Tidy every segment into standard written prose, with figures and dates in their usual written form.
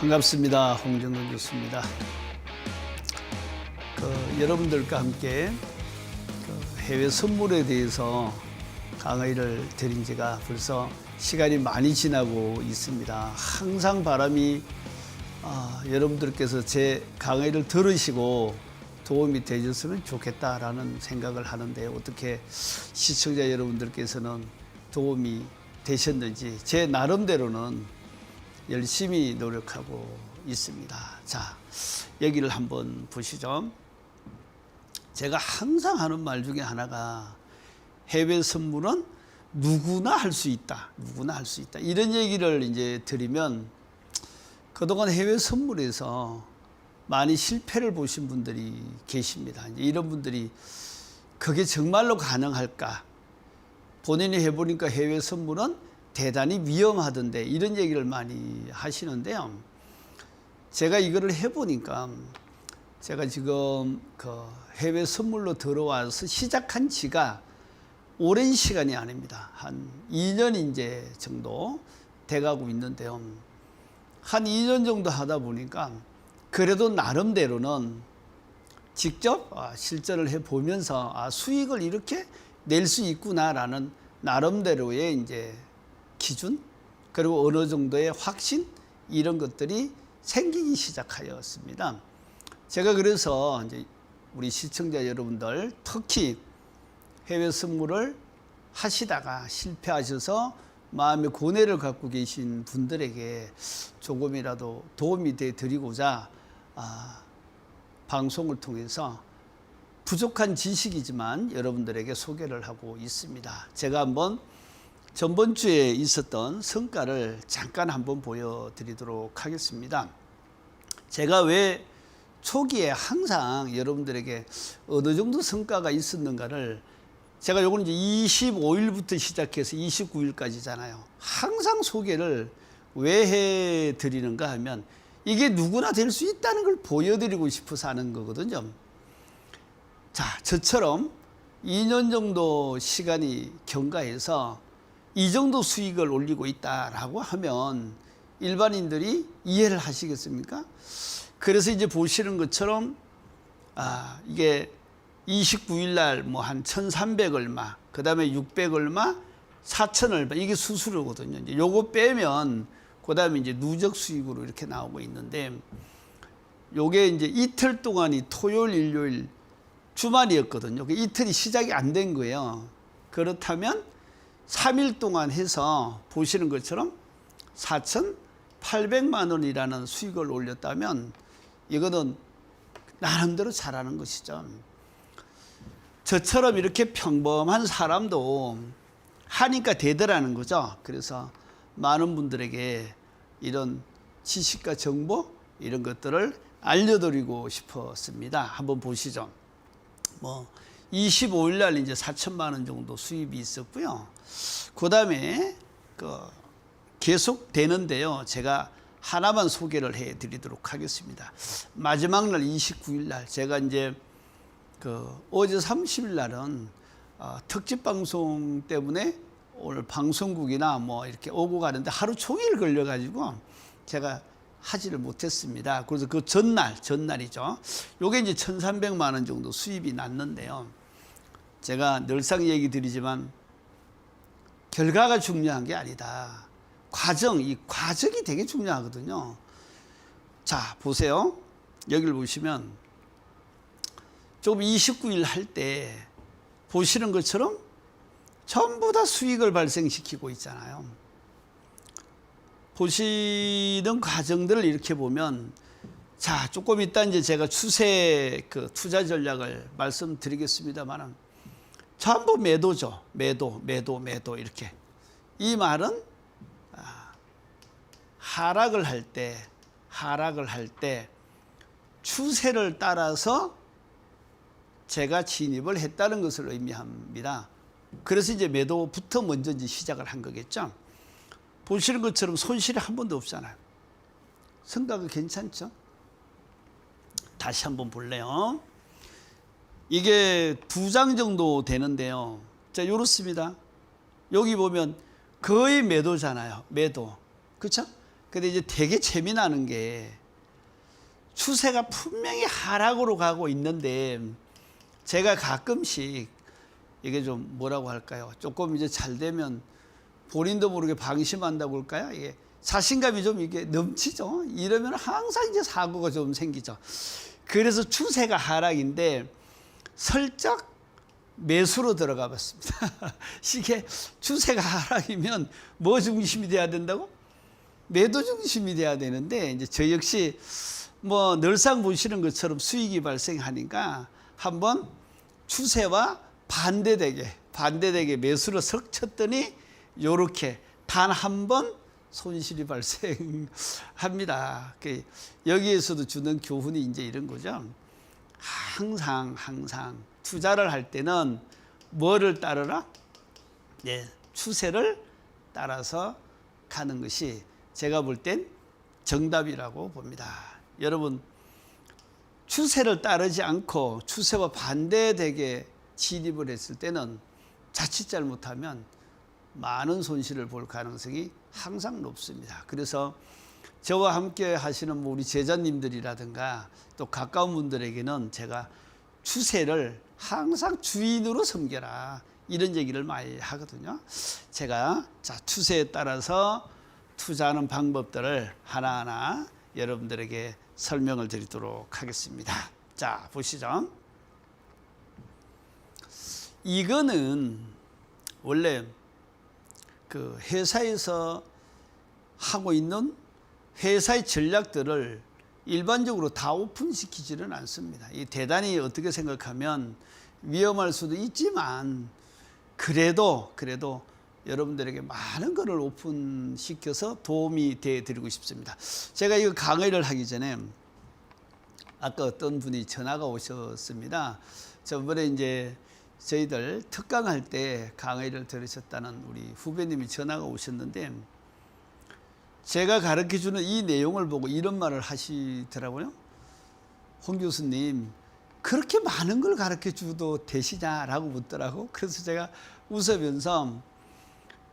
반갑습니다. 홍정근 교수입니다. 여러분들과 함께 해외 선물에 대해서 강의를 드린 지가 벌써 시간이 많이 지나고 있습니다. 항상 바람이 여러분들께서 제 강의를 들으시고 도움이 되셨으면 좋겠다라는 생각을 하는데, 어떻게 시청자 여러분들께서는 도움이 되셨는지 제 나름대로는 열심히 노력하고 있습니다. 자, 여기를 한번 보시죠. 제가 항상 하는 말 중에 하나가 해외 선물은 누구나 할 수 있다. 누구나 할 수 있다. 이런 얘기를 이제 드리면, 그동안 해외 선물에서 많이 실패를 보신 분들이 계십니다. 이제 이런 분들이 그게 정말로 가능할까? 본인이 해보니까 해외 선물은 대단히 위험하던데, 이런 얘기를 많이 하시는데요. 제가 이거를 해보니까, 제가 지금 해외 선물로 들어와서 시작한 지가 오랜 시간이 아닙니다. 한 2년 이제 정도 돼가고 있는데요. 한 2년 정도 하다 보니까 그래도 나름대로는 직접 실전을 해보면서 수익을 이렇게 낼 수 있구나라는 나름대로의 이제 기준, 그리고 어느 정도의 확신, 이런 것들이 생기기 시작하였습니다. 제가 그래서 이제 우리 시청자 여러분들, 특히 해외 선물을 하시다가 실패하셔서 마음의 고뇌를 갖고 계신 분들에게 조금이라도 도움이 돼 드리고자 방송을 통해서 부족한 지식이지만 여러분들에게 소개를 하고 있습니다. 제가 한번 전번 주에 있었던 성과를 잠깐 한번 보여드리도록 하겠습니다. 제가 왜 초기에 항상 여러분들에게 어느 정도 성과가 있었는가를, 제가 요거는 이제 25일부터 시작해서 29일까지잖아요. 항상 소개를 왜 해드리는가 하면, 이게 누구나 될 수 있다는 걸 보여드리고 싶어서 하는 거거든요. 자, 저처럼 2년 정도 시간이 경과해서 이 정도 수익을 올리고 있다라고 하면 일반인들이 이해를 하시겠습니까? 그래서 이제 보시는 것처럼 이게 29일 날 뭐 한 1,300 얼마, 그 다음에 600 얼마, 4,000 얼마, 이게 수수료거든요. 이제 요거 빼면 그 다음에 이제 누적 수익으로 이렇게 나오고 있는데, 요게 이제 이틀 동안이 토요일, 일요일, 주말이었거든요. 이틀이 시작이 안 된 거예요. 그렇다면 3일 동안 해서 보시는 것처럼 4,800만 원이라는 수익을 올렸다면, 이거는 나름대로 잘하는 것이죠. 저처럼 이렇게 평범한 사람도 하니까 되더라는 거죠. 그래서 많은 분들에게 이런 지식과 정보, 이런 것들을 알려드리고 싶었습니다. 한번 보시죠. 25일 날 이제 4천만 원 정도 수입이 있었고요. 그 다음에 계속 되는데요. 제가 하나만 소개를 해 드리도록 하겠습니다. 마지막 날 29일 날, 제가 이제 어제 30일 날은 특집 방송 때문에 오늘 방송국이나 뭐 이렇게 오고 가는데 하루 종일 걸려가지고 제가 하지를 못했습니다. 그래서 그 전날이죠. 요게 이제 1,300만 원 정도 수입이 났는데요. 제가 늘상 얘기 드리지만 결과가 중요한 게 아니다. 이 과정이 되게 중요하거든요. 자, 보세요. 여기를 보시면 조금 29일 할 때 보시는 것처럼 전부 다 수익을 발생시키고 있잖아요. 보시는 과정들을 이렇게 보면, 자, 조금 이따 이제 제가 추세 투자 전략을 말씀드리겠습니다만은, 전부 매도죠. 매도 이렇게. 이 말은 하락을 할 때 추세를 따라서 제가 진입을 했다는 것을 의미합니다. 그래서 이제 매도부터 먼저 이제 시작을 한 거겠죠. 보시는 것처럼 손실이 한 번도 없잖아요. 성과가 괜찮죠? 다시 한번 볼래요. 이게 2장 정도 되는데요. 자, 요렇습니다. 여기 보면 거의 매도잖아요. 매도. 그렇죠? 근데 이제 되게 재미나는 게 추세가 분명히 하락으로 가고 있는데 제가 가끔씩 이게 좀 뭐라고 할까요? 조금 이제 잘 되면 본인도 모르게 방심한다고 할까요? 이게 자신감이 좀 이게 넘치죠. 이러면 항상 이제 사고가 좀 생기죠. 그래서 추세가 하락인데 슬쩍 매수로 들어가 봤습니다. 이게 추세가 하락이면 뭐 중심이 돼야 된다고? 매도 중심이 돼야 되는데 이제 저 역시 뭐 늘상 보시는 것처럼 수익이 발생하니까 한번 추세와 반대되게 매수로 석 쳤더니 요렇게 단 한 번 손실이 발생합니다. 여기에서도 주는 교훈이 이제 이런 거죠. 항상 투자를 할 때는 뭐를 따르라? 네, 추세를 따라서 가는 것이 제가 볼 땐 정답이라고 봅니다. 여러분, 추세를 따르지 않고 추세와 반대되게 진입을 했을 때는 자칫 잘못하면 많은 손실을 볼 가능성이 항상 높습니다. 그래서 저와 함께 하시는 우리 제자님들이라든가 또 가까운 분들에게는 제가 추세를 항상 주인으로 섬겨라 이런 얘기를 많이 하거든요. 제가 추세에 따라서 투자하는 방법들을 하나하나 여러분들에게 설명을 드리도록 하겠습니다. 자, 보시죠. 이거는 원래 그 회사에서 하고 있는 회사의 전략들을 일반적으로 다 오픈시키지는 않습니다. 이 대단히 어떻게 생각하면 위험할 수도 있지만 그래도 여러분들에게 많은 것을 오픈시켜서 도움이 돼 드리고 싶습니다. 제가 이거 강의를 하기 전에 아까 어떤 분이 전화가 오셨습니다. 저번에 이제 저희들 특강할 때 강의를 들으셨다는 우리 후배님이 전화가 오셨는데 제가 가르쳐주는 이 내용을 보고 이런 말을 하시더라고요. 홍 교수님, 그렇게 많은 걸 가르쳐줘도 되시냐라고 묻더라고. 그래서 제가 웃으면서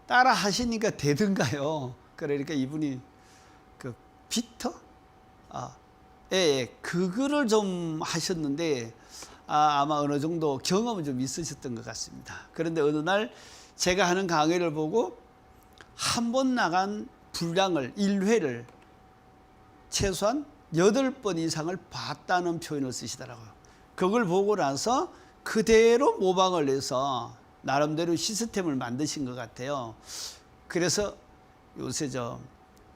따라 하시니까 되든가요. 그러니까 이분이 그 비터? 그거를 좀 하셨는데 아마 어느 정도 경험은 좀 있으셨던 것 같습니다. 그런데 어느 날 제가 하는 강의를 보고 한 번 나간 분량을 1회를 최소한 8번 이상을 봤다는 표현을 쓰시더라고요. 그걸 보고 나서 그대로 모방을 해서 나름대로 시스템을 만드신 것 같아요. 그래서 요새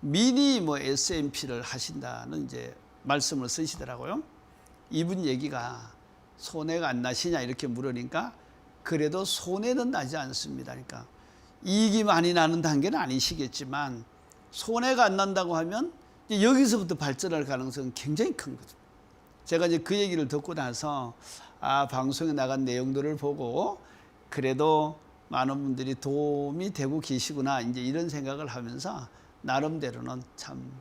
미니 S&P를 하신다는 이제 말씀을 쓰시더라고요. 이분 얘기가 손해가 안 나시냐 이렇게 물으니까 그래도 손해는 나지 않습니다. 그러니까 이익이 많이 나는 단계는 아니시겠지만 손해가 안 난다고 하면 이제 여기서부터 발전할 가능성은 굉장히 큰 거죠. 제가 이제 그 얘기를 듣고 나서 방송에 나간 내용들을 보고 그래도 많은 분들이 도움이 되고 계시구나 이제 이런 생각을 하면서 나름대로는 참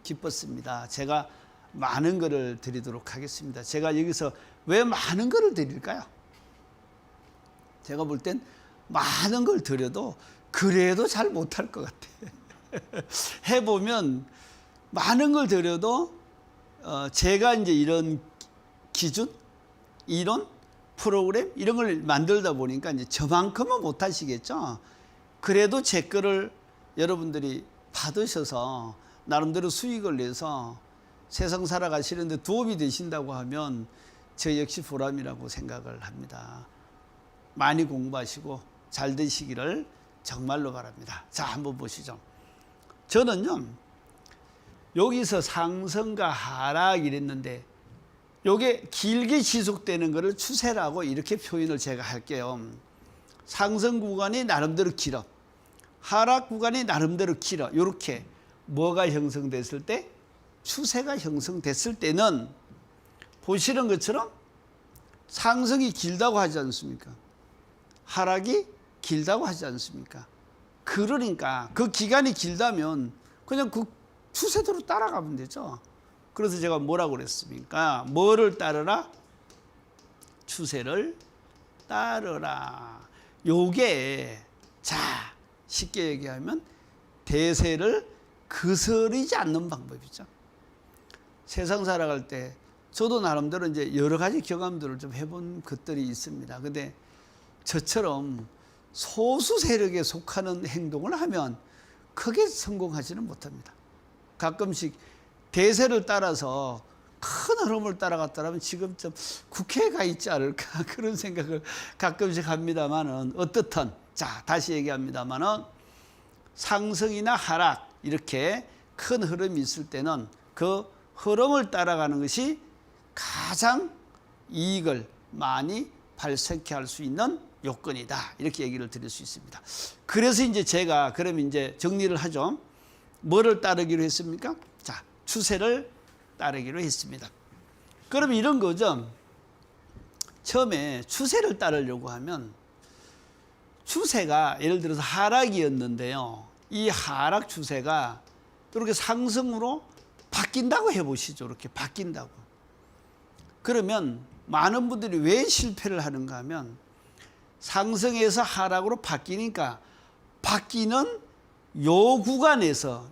기뻤습니다. 제가 많은 것을 드리도록 하겠습니다. 제가 여기서 왜 많은 것을 드릴까요? 제가 볼 땐 많은 걸 드려도 그래도 잘 못할 것 같아. 해보면 많은 걸 드려도 제가 이제 이런 기준, 이론, 프로그램 이런 걸 만들다 보니까 이제 저만큼은 못 하시겠죠. 그래도 제 거를 여러분들이 받으셔서 나름대로 수익을 내서 세상 살아가시는데 도움이 되신다고 하면 저 역시 보람이라고 생각을 합니다. 많이 공부하시고 잘 되시기를 정말로 바랍니다. 자, 한번 보시죠. 저는요, 여기서 상승과 하락 이랬는데 요게 길게 지속되는 것을 추세라고 이렇게 표현을 제가 할게요. 상승 구간이 나름대로 길어. 하락 구간이 나름대로 길어. 이렇게 뭐가 형성됐을 때? 추세가 형성됐을 때는 보시는 것처럼 상승이 길다고 하지 않습니까? 하락이 길다고 하지 않습니까? 그러니까 그 기간이 길다면 그냥 그 추세대로 따라가면 되죠. 그래서 제가 뭐라고 그랬습니까? 뭐를 따르라? 추세를 따르라. 요게 자 쉽게 얘기하면 대세를 거스르지 않는 방법이죠. 세상 살아갈 때 저도 나름대로 이제 여러 가지 경험들을 좀 해본 것들이 있습니다. 근데 저처럼 소수 세력에 속하는 행동을 하면 크게 성공하지는 못합니다. 가끔씩 대세를 따라서 큰 흐름을 따라갔다면 지금쯤 국회에 가 있지 않을까 그런 생각을 가끔씩 합니다만은 어떻든 자 다시 얘기합니다만은 상승이나 하락 이렇게 큰 흐름이 있을 때는 그 흐름을 따라가는 것이 가장 이익을 많이 발생케 할 수 있는 요건이다 이렇게 얘기를 드릴 수 있습니다. 그래서 이제 제가 그럼 이제 정리를 하죠. 뭐를 따르기로 했습니까? 자, 추세를 따르기로 했습니다. 그럼 이런 거죠. 처음에 추세를 따르려고 하면 추세가 예를 들어서 하락이었는데요. 이 하락 추세가 이렇게 상승으로 바뀐다고 해보시죠. 이렇게 바뀐다고. 그러면 많은 분들이 왜 실패를 하는가 하면 상승에서 하락으로 바뀌니까 바뀌는 요 구간에서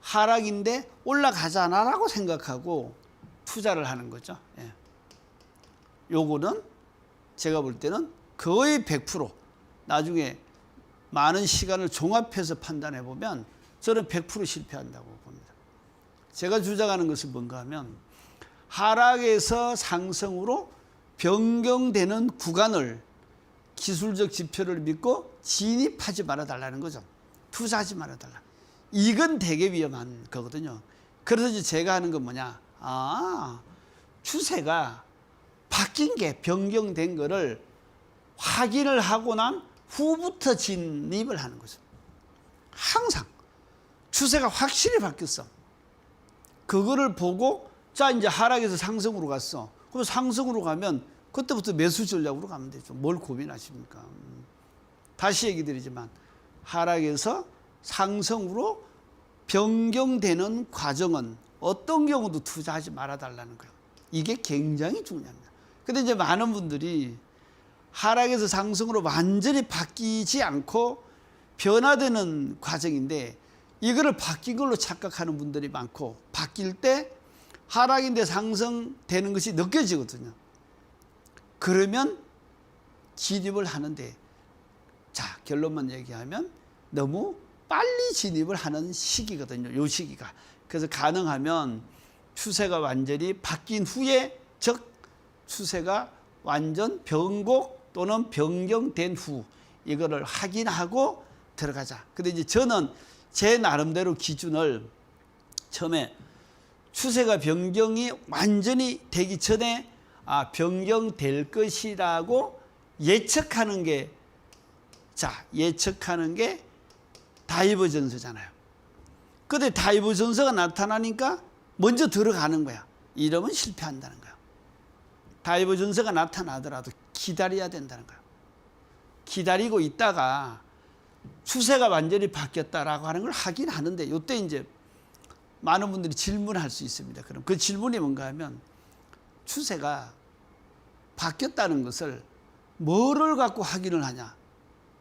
하락인데 올라가잖아라고 생각하고 투자를 하는 거죠. 예. 요거는 제가 볼 때는 거의 100% 나중에 많은 시간을 종합해서 판단해 보면 저는 100% 실패한다고 봅니다. 제가 주장하는 것은 뭔가 하면 하락에서 상승으로 변경되는 구간을 기술적 지표를 믿고 진입하지 말아달라는 거죠. 투자하지 말아달라. 이건 되게 위험한 거거든요. 그래서 이제 제가 하는 건 뭐냐. 추세가 바뀐 게 변경된 거를 확인을 하고 난 후부터 진입을 하는 거죠. 항상 추세가 확실히 바뀌었어. 그거를 보고 자 이제 하락에서 상승으로 갔어. 그럼 상승으로 가면 그때부터 매수 전략으로 가면 되죠. 뭘 고민하십니까? 다시 얘기 드리지만 하락에서 상승으로 변경되는 과정은 어떤 경우도 투자하지 말아달라는 거예요. 이게 굉장히 중요합니다. 근데 이제 많은 분들이 하락에서 상승으로 완전히 바뀌지 않고 변화되는 과정인데 이거를 바뀐 걸로 착각하는 분들이 많고 바뀔 때 하락인데 상승되는 것이 느껴지거든요. 그러면 진입을 하는데 자 결론만 얘기하면 너무 빨리 진입을 하는 시기거든요. 요 시기가. 그래서 가능하면 추세가 완전히 바뀐 후에 즉 추세가 완전 변곡 또는 변경된 후 이거를 확인하고 들어가자. 근데 이제 저는 제 나름대로 기준을 처음에 추세가 변경이 완전히 되기 전에 변경될 것이라고 예측하는 게 다이버전스잖아요. 근데 다이버전스가 나타나니까 먼저 들어가는 거야. 이러면 실패한다는 거야. 다이버전스가 나타나더라도 기다려야 된다는 거야. 기다리고 있다가 추세가 완전히 바뀌었다라고 하는 걸 하긴 하는데 이때 이제 많은 분들이 질문할 수 있습니다. 그럼 그 질문이 뭔가 하면 추세가 바뀌었다는 것을 뭐를 갖고 확인을 하냐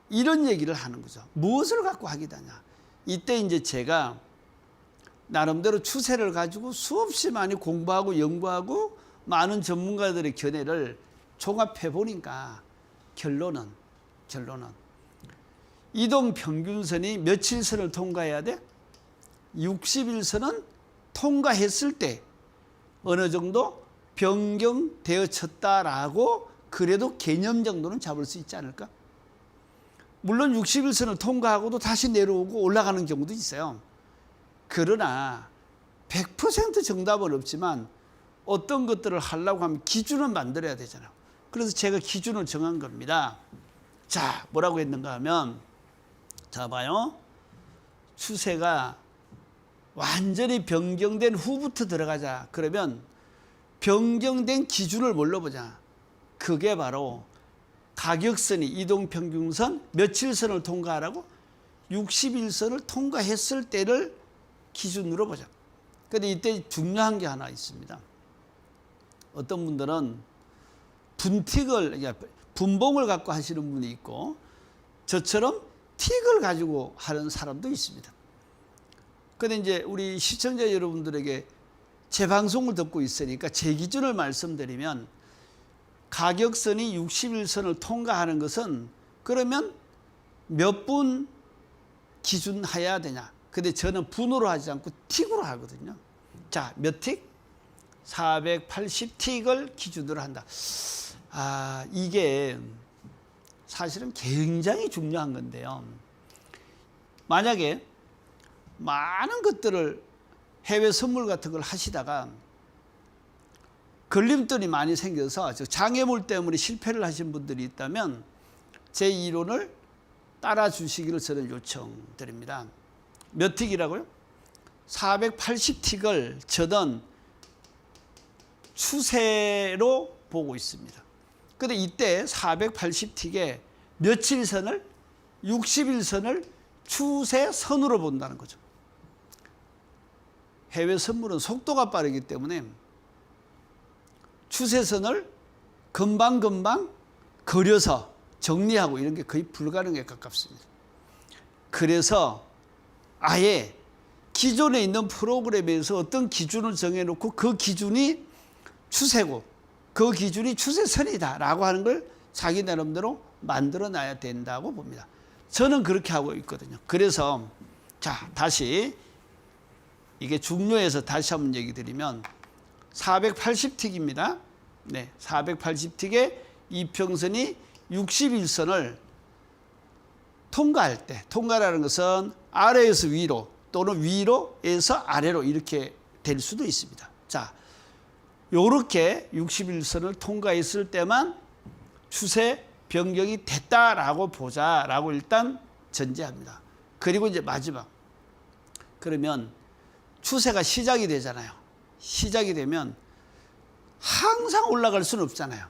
이런 얘기를 하는 거죠. 무엇을 갖고 확인하냐. 이때 이제 제가 나름대로 추세를 가지고 수없이 많이 공부하고 연구하고 많은 전문가들의 견해를 종합해 보니까 결론은 이동평균선이 며칠 선을 통과해야 돼? 60일선은 통과했을 때 어느 정도 변경되어졌다라고 그래도 개념 정도는 잡을 수 있지 않을까? 물론 60일선을 통과하고도 다시 내려오고 올라가는 경우도 있어요. 그러나 100% 정답은 없지만 어떤 것들을 하려고 하면 기준을 만들어야 되잖아요. 그래서 제가 기준을 정한 겁니다. 자, 뭐라고 했는가 하면 자 봐요. 추세가 완전히 변경된 후부터 들어가자. 그러면 변경된 기준을 뭘로 보자. 그게 바로 가격선이 이동평균선 며칠선을 통과하라고 60일선을 통과했을 때를 기준으로 보자. 그런데 이때 중요한 게 하나 있습니다. 어떤 분들은 분봉을 갖고 하시는 분이 있고 저처럼 틱을 가지고 하는 사람도 있습니다. 근데 이제 우리 시청자 여러분들에게 제 방송을 듣고 있으니까 제 기준을 말씀드리면 가격선이 60일선을 통과하는 것은 그러면 몇 분 기준 해야 되냐. 근데 저는 분으로 하지 않고 틱으로 하거든요. 자, 몇 틱? 480틱을 기준으로 한다. 이게 사실은 굉장히 중요한 건데요. 만약에 많은 것들을 해외 선물 같은 걸 하시다가 걸림돌이 많이 생겨서 장애물 때문에 실패를 하신 분들이 있다면 제 이론을 따라 주시기를 저는 요청드립니다. 몇 틱이라고요? 480틱을 저는 추세로 보고 있습니다. 근데 이때 480틱에 며칠선을 60일선을 추세선으로 본다는 거죠. 해외 선물은 속도가 빠르기 때문에 추세선을 금방금방 그려서 정리하고 이런 게 거의 불가능에 가깝습니다. 그래서 아예 기존에 있는 프로그램에서 어떤 기준을 정해놓고 그 기준이 추세고 그 기준이 추세선이다라고 하는 걸 자기 나름대로 만들어놔야 된다고 봅니다. 저는 그렇게 하고 있거든요. 그래서 자, 다시 이게 중요해서 다시 한번 얘기 드리면 480틱입니다. 네, 480틱의 이평선이 60일선을 통과할 때, 통과라는 것은 아래에서 위로 또는 위로에서 아래로 이렇게 될 수도 있습니다. 자, 요렇게 60일선을 통과했을 때만 추세 변경이 됐다라고 보자라고 일단 전제합니다. 그리고 이제 마지막. 그러면 추세가 시작이 되잖아요. 시작이 되면 항상 올라갈 수는 없잖아요.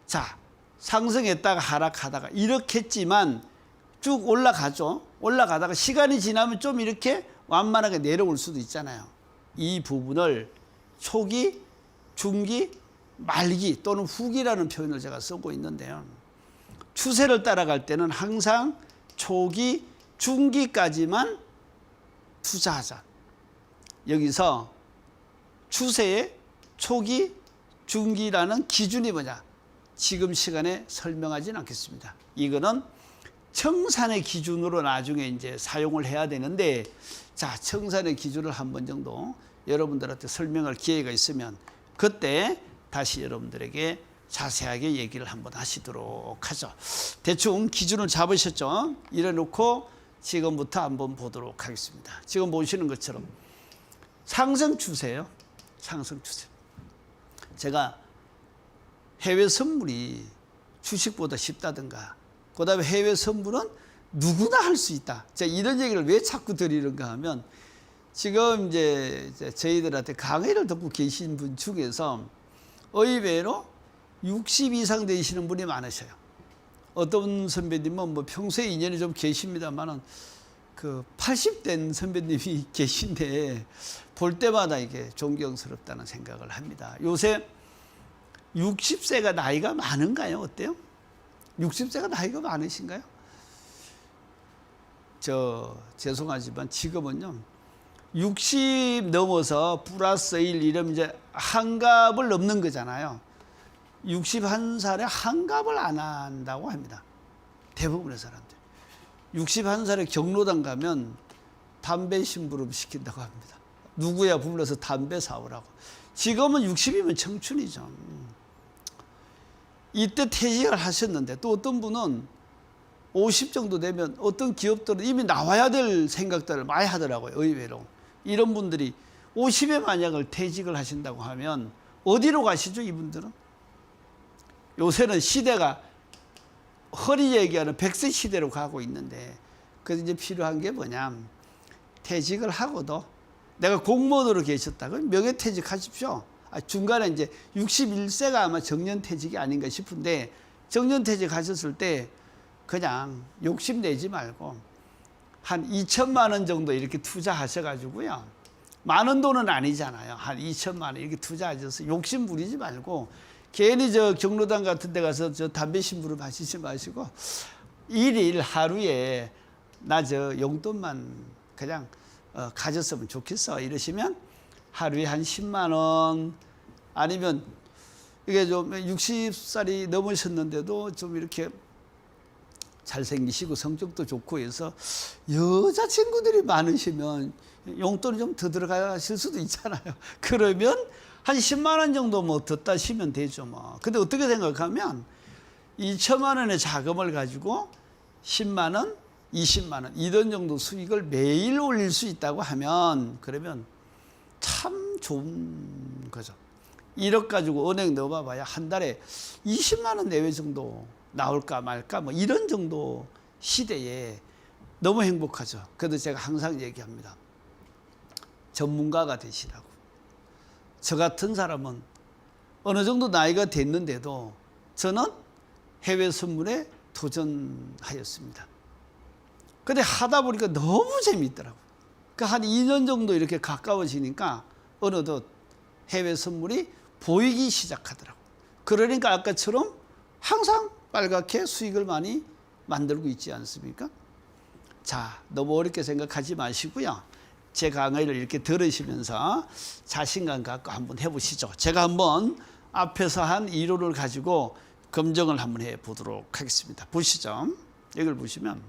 자, 상승했다가 하락하다가 이렇게 했지만 쭉 올라가죠. 올라가다가 시간이 지나면 좀 이렇게 완만하게 내려올 수도 있잖아요. 이 부분을 초기, 중기, 말기 또는 후기라는 표현을 제가 쓰고 있는데요. 추세를 따라갈 때는 항상 초기, 중기까지만 투자하자. 여기서 추세의 초기, 중기라는 기준이 뭐냐? 지금 시간에 설명하지는 않겠습니다. 이거는 청산의 기준으로 나중에 이제 사용을 해야 되는데, 자, 청산의 기준을 한 번 정도 여러분들한테 설명할 기회가 있으면 그때 다시 여러분들에게 자세하게 얘기를 한번 하시도록 하죠. 대충 기준을 잡으셨죠? 이래 놓고 지금부터 한번 보도록 하겠습니다. 지금 보시는 것처럼 상승 추세예요. 상승 추세. 제가 해외 선물이 주식보다 쉽다든가, 그 다음에 해외 선물은 누구나 할 수 있다. 제가 이런 얘기를 왜 자꾸 드리는가 하면, 지금 이제 저희들한테 강의를 듣고 계신 분 중에서 의외로 60 이상 되시는 분이 많으셔요. 어떤 선배님은 뭐 평소에 인연이 좀 계십니다만은 그 80된 선배님이 계신데 볼 때마다 이게 존경스럽다는 생각을 합니다. 요새 60세가 나이가 많은가요? 어때요? 60세가 나이가 많으신가요? 죄송하지만 지금은요, 60 넘어서 플러스 1 이러면 이제 한갑을 넘는 거잖아요. 61살에 한갑을 안 한다고 합니다. 대부분의 사람들. 61살에 경로당 가면 담배 심부름 시킨다고 합니다. 누구야 불러서 담배 사오라고. 지금은 60이면 청춘이죠. 이때 퇴직을 하셨는데, 또 어떤 분은 50 정도 되면 어떤 기업들은 이미 나와야 될 생각들을 많이 하더라고요. 의외로. 이런 분들이 50에 만약을 퇴직을 하신다고 하면 어디로 가시죠, 이분들은? 요새는 시대가 허리 얘기하는 100세 시대로 가고 있는데, 그래서 이제 필요한 게 뭐냐, 퇴직을 하고도 내가 공무원으로 계셨다 그럼 명예퇴직 하십시오. 중간에 이제 61세가 아마 정년퇴직이 아닌가 싶은데, 정년퇴직 하셨을 때 그냥 욕심내지 말고 한 2천만 원 정도 이렇게 투자하셔가지고요, 많은 돈은 아니잖아요. 한 2천만 원 이렇게 투자하셔서 욕심 부리지 말고 괜히 경로당 같은 데 가서 담배 심부름 하시지 마시고, 일일 하루에 나 용돈만 그냥 가졌으면 좋겠어 이러시면 하루에 한 10만 원 아니면 이게 좀 60살이 넘으셨는데도 좀 이렇게 잘생기시고 성격도 좋고 해서 여자친구들이 많으시면 용돈이 좀 더 들어가실 수도 있잖아요. 그러면 한 10만 원 정도 뭐 덧다 쉬면 되죠 뭐. 근데 어떻게 생각하면 2천만 원의 자금을 가지고 10만 원, 20만 원 이런 정도 수익을 매일 올릴 수 있다고 하면 그러면 참 좋은 거죠. 1억 가지고 은행 넣어봐야 한 달에 20만 원 내외 정도 나올까 말까 뭐 이런 정도 시대에 너무 행복하죠. 그래도 제가 항상 얘기합니다. 전문가가 되시라고. 저 같은 사람은 어느 정도 나이가 됐는데도 저는 해외 선물에 도전하였습니다. 근데 하다 보니까 너무 재미있더라고요. 그러니까 한 2년 정도 이렇게 가까워지니까 어느덧 해외 선물이 보이기 시작하더라고요. 그러니까 아까처럼 항상 빨갛게 수익을 많이 만들고 있지 않습니까? 자, 너무 어렵게 생각하지 마시고요. 제 강의를 이렇게 들으시면서 자신감 갖고 한번 해보시죠. 제가 한번 앞에서 한 이론을 가지고 검증을 한번 해보도록 하겠습니다. 보시죠. 이걸 보시면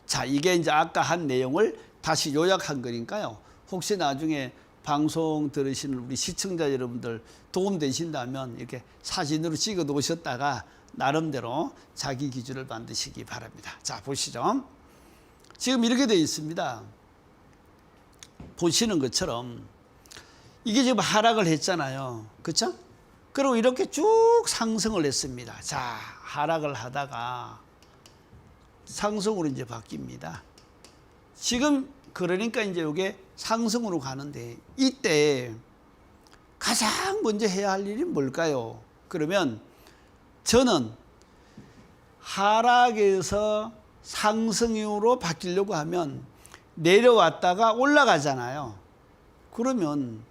자, 이게 이제 아까 한 내용을 다시 요약한 거니까요. 혹시 나중에 방송 들으시는 우리 시청자 여러분들 도움 되신다면 이렇게 사진으로 찍어 놓으셨다가 나름대로 자기 기준을 만드시기 바랍니다. 자, 보시죠. 지금 이렇게 되어 있습니다. 보시는 것처럼 이게 지금 하락을 했잖아요. 그렇죠? 그리고 이렇게 쭉 상승을 했습니다. 자, 하락을 하다가 상승으로 이제 바뀝니다. 지금 그러니까 이제 이게 상승으로 가는데 이때 가장 먼저 해야 할 일이 뭘까요? 그러면 저는 하락에서 상승으로 바뀌려고 하면 내려왔다가 올라가잖아요. 그러면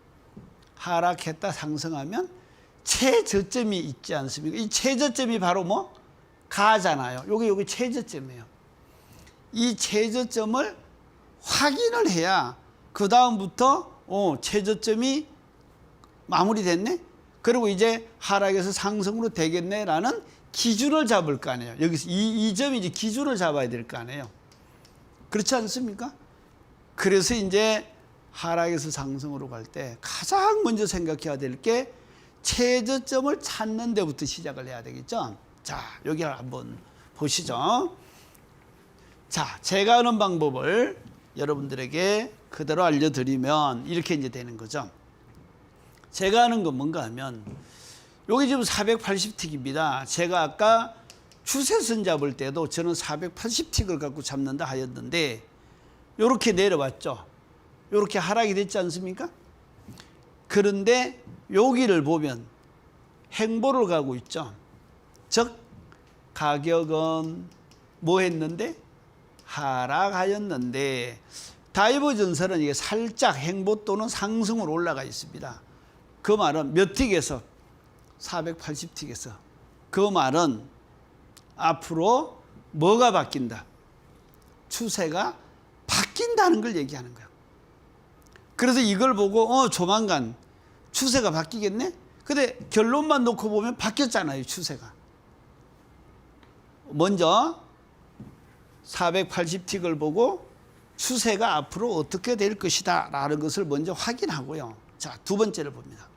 하락했다 상승하면 최저점이 있지 않습니까? 이 최저점이 바로 뭐? 가잖아요. 여기 최저점이에요. 이 최저점을 확인을 해야 그 다음부터 최저점이 마무리됐네? 그리고 이제 하락에서 상승으로 되겠네라는 기준을 잡을 거 아니에요. 여기서 이 점이 이제 기준을 잡아야 될 거 아니에요. 그렇지 않습니까? 그래서 이제 하락에서 상승으로 갈 때 가장 먼저 생각해야 될 게 최저점을 찾는 데부터 시작을 해야 되겠죠. 자, 여기 한번 보시죠. 자, 제가 하는 방법을 여러분들에게 그대로 알려드리면 이렇게 이제 되는 거죠. 제가 하는 건 뭔가 하면 여기 지금 480틱입니다. 제가 아까 추세선 잡을 때도 저는 480틱을 갖고 잡는다 하였는데 이렇게 내려왔죠. 이렇게 하락이 됐지 않습니까? 그런데 여기를 보면 행보를 가고 있죠. 즉 가격은 뭐 했는데? 하락하였는데 다이버전선은 이게 살짝 행보 또는 상승으로 올라가 있습니다. 그 말은 몇 틱에서? 480틱에서. 그 말은 앞으로 뭐가 바뀐다? 추세가 바뀐다는 걸 얘기하는 거예요. 그래서 이걸 보고 조만간 추세가 바뀌겠네? 근데 결론만 놓고 보면 바뀌었잖아요, 추세가. 먼저 480틱을 보고 추세가 앞으로 어떻게 될 것이다 라는 것을 먼저 확인하고요. 자, 두 번째를 봅니다.